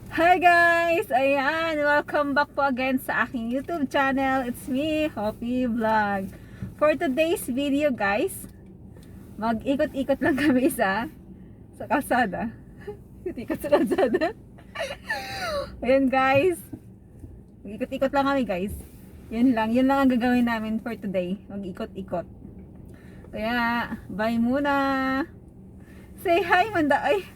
Hi guys! Ayan, welcome back po again sa aking YouTube channel. It's me, Hopee Vlog. For today's video guys, mag-ikot-ikot lang kami sa kalsada. Ikot-ikot sa kalsada. Ayan guys, mag-ikot-ikot lang kami guys. Yun lang ang gagawin namin for today. Mag-ikot-ikot. Kaya, bye muna! Say hi, Manda! Ay!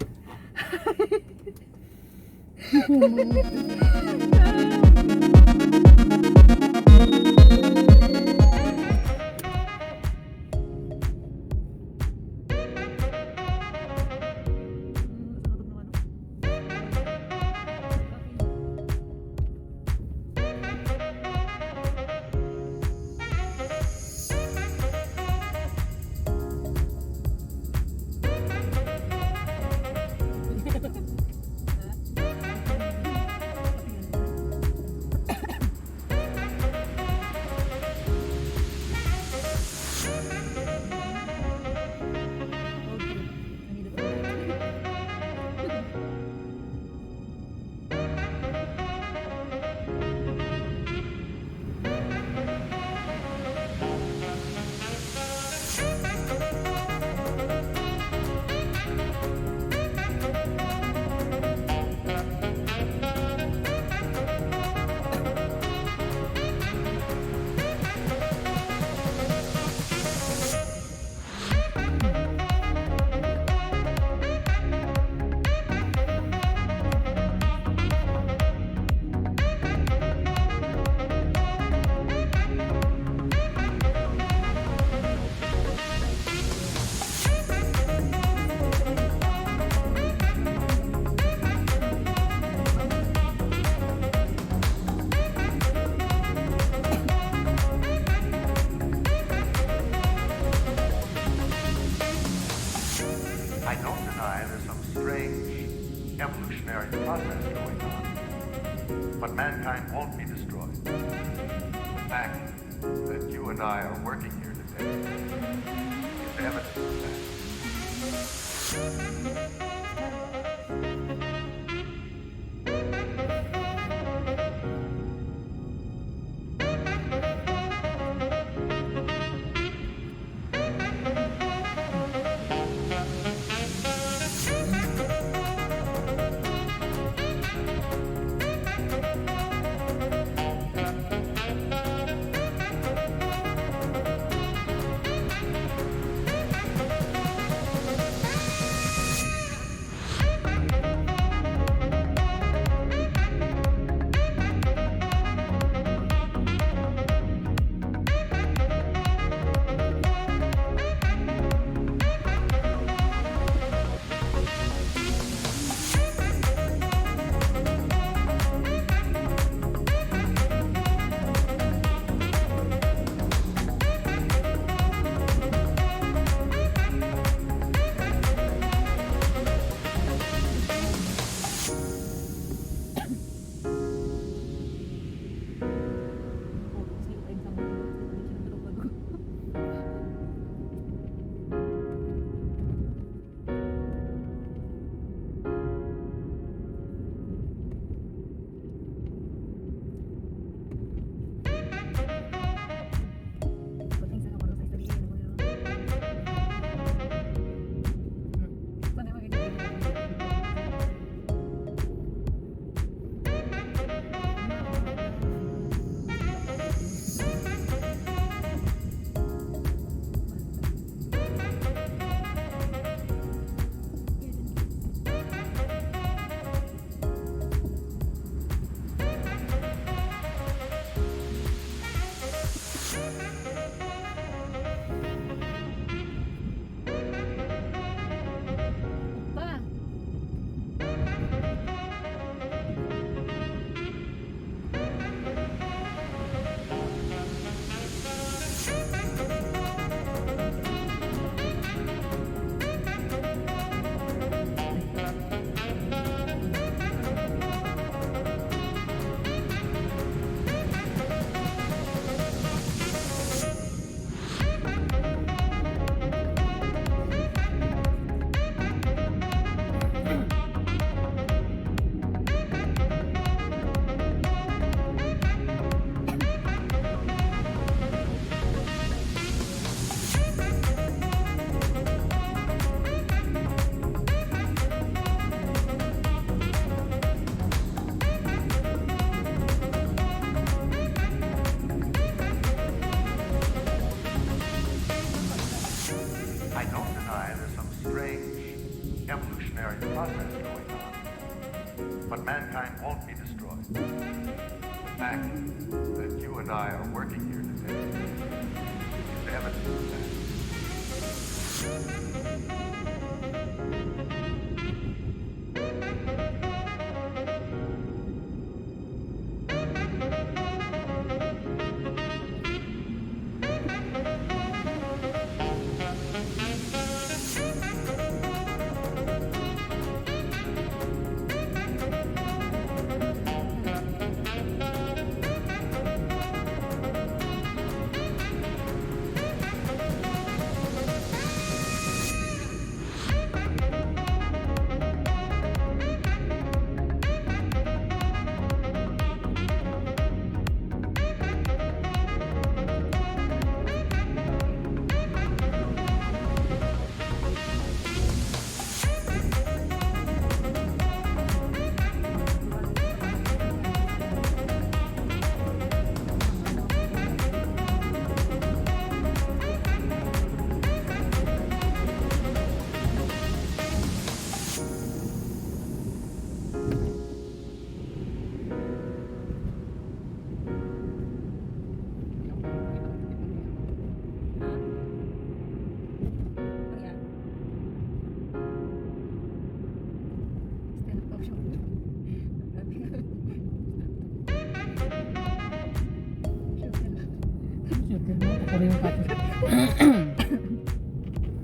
I don't deny there's some strange evolutionary process going on, but mankind won't be destroyed. The fact that you and I are working here today is evidence of that. But mankind won't be destroyed. The fact that you and I are working here today is evidence of that.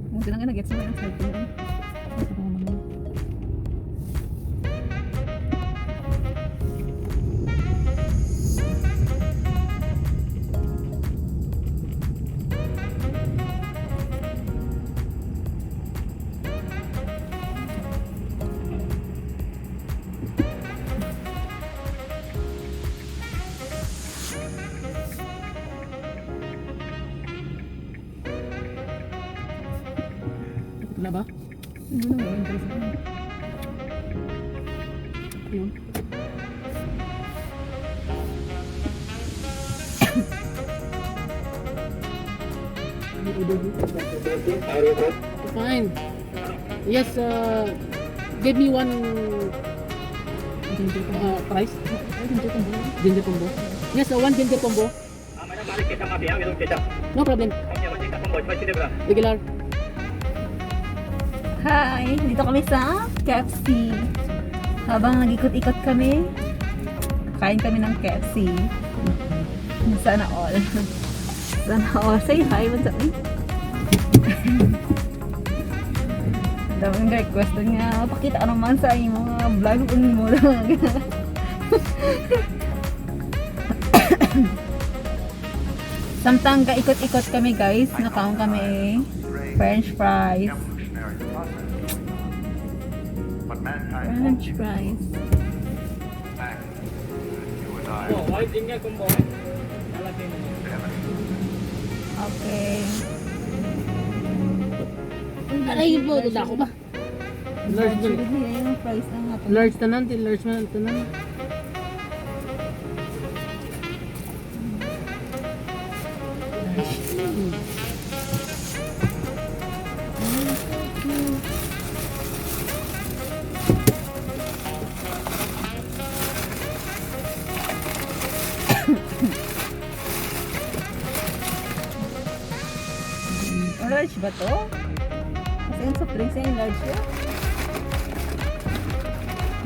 Mungkin lang nag-gets mo yung cellphone. Wala ba? Hindi na may interest ako. Yun. Fine. Yes, give me one price. Ginger combo. Yes, one ginger combo. No problem. Regular. Hi! Dito kami sa KFC. Habang nag-ikot-ikot kami, kain kami ng KFC. Sana all. Sana all. Say hi, what's up? Daming request nga. Pakita ka naman sa iyong mga vlog mo lang. Samtang ikot-ikot kami guys, nakaon kami French fries. Evolutionary process going on. But mankind won't French be fries. the fact that you and I are working here today is evidence of that. Okay. Aray po, dada ko ba? Large Actually, yung fries lang nga. large tanan, large man tanan. Large ba to? Kasi yung soft drinks yung large yun.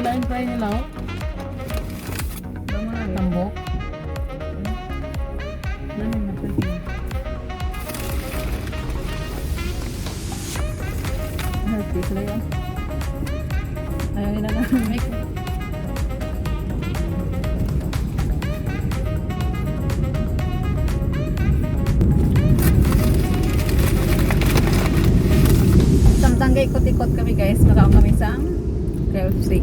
Line fry nila oh. Mga Tambok. Ano yung natin? large sila yun. Ayaw nila na. Samtang ikot-ikot kami guys, makaon kami sa KFC.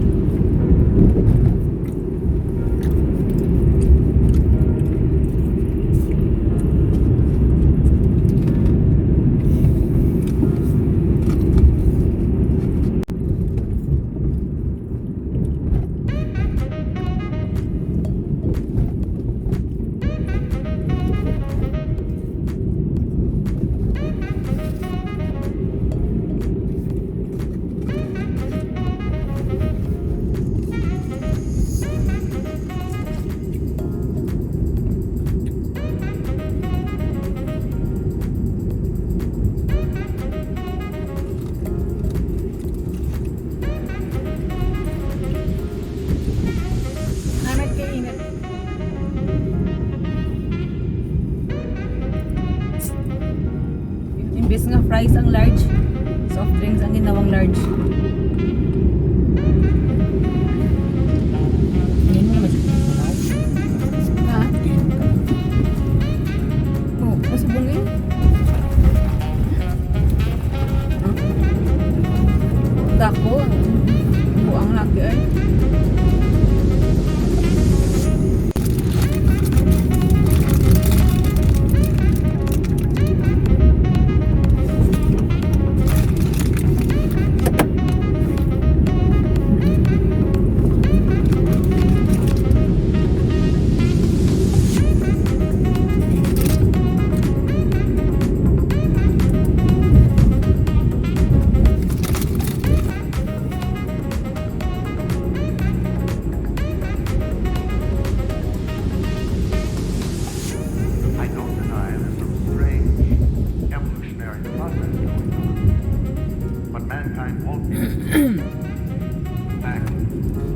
price ang large. Soft drinks ang ginawang large. Ngayon mo naman siya sanaw. Ha? Oh, mas bumili? Dako. Buang lagi ay. I don't deny there's some strange evolutionary process going on. But mankind won't be destroyed. The fact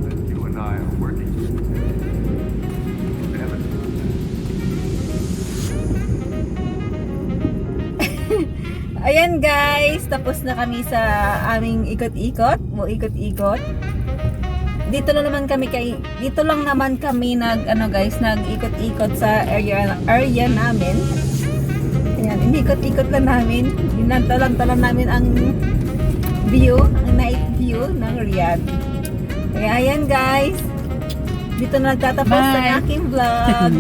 that you and I are working together is evidence of that. Ayan guys, tapos na kami sa aming ikot-ikot. Ikot-ikot. Dito lang naman kami nag-ikot-ikot sa area namin. Ayan, inikot-ikot lang namin. Binantalan namin ang view, ang night view ng Riyadh. Kaya ayan guys, dito na nagtatapos ang aking vlog.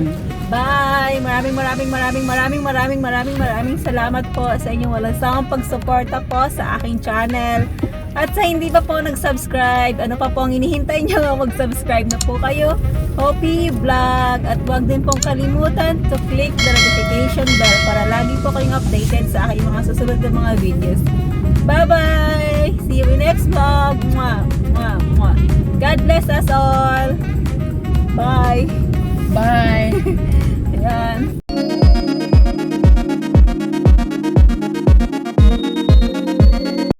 Bye! Maraming salamat po sa inyong walang sawang pagsuporta po sa aking channel. At sa hindi pa po nag-subscribe, ano pa po ang hinihintay nyo? Mag-subscribe na po kayo. Hopee Vlog. At huwag din pong kalimutan to click the notification bell para lagi po kayong updated sa aking mga susunod na mga videos. Bye-bye! See you in next vlog! Mwah! Mwah! Mwah! God bless us all! Bye! Bye! Ayan.